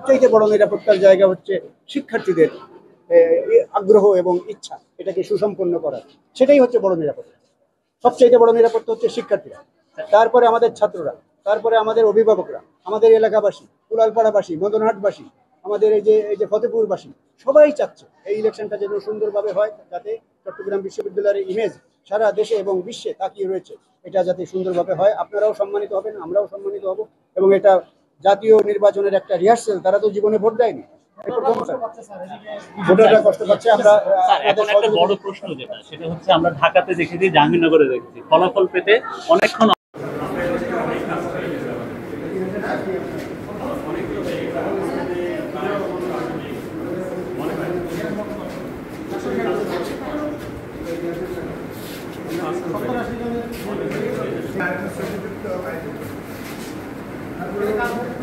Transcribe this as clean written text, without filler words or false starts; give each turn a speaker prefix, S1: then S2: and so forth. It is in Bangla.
S1: সবচেয়ে বড় নিরাপত্তার জায়গা হচ্ছে শিক্ষার্থীদের আগ্রহ এবং ইচ্ছা এটাকে সুসম্পন্ন করার, সেটাই হচ্ছে বড় নিরাপত্তা। সবচেয়ে বড় নিরাপত্তা হচ্ছে শিক্ষার্থীরা, তারপরে আমাদের ছাত্ররা, তারপরে আমাদের অভিভাবকরা, আমাদের এলাকাবাসী, কুলালপাড়াবাসী, মদনহাটবাসী, আমাদের এই যে ফতেপুরবাসী, সবাই চাচ্ছে এই ইলেকশনটা যেন সুন্দরভাবে হয়, যাতে চট্টগ্রাম বিশ্ববিদ্যালয়ের ইমেজ সারা দেশে এবং বিশ্বে তাকিয়ে রয়েছে, এটা যাতে সুন্দরভাবে হয়। আপনারাও সম্মানিত হবেন, আমরাও সম্মানিত হব, এবং এটা জাতীয় নির্বাচনের একটা রিহার্সেল। তারা তো জীবনে ভোট দেয়নি, ভোটাররা কষ্ট পাচ্ছে। আমরা
S2: এখন একটা বড় প্রশ্ন সেটা হচ্ছে, আমরা ঢাকাতে দেখেছি, জাহাঙ্গীরনগরে দেখেছি, ফলাফল পেতে অনেকক্ষণ
S3: Gracias.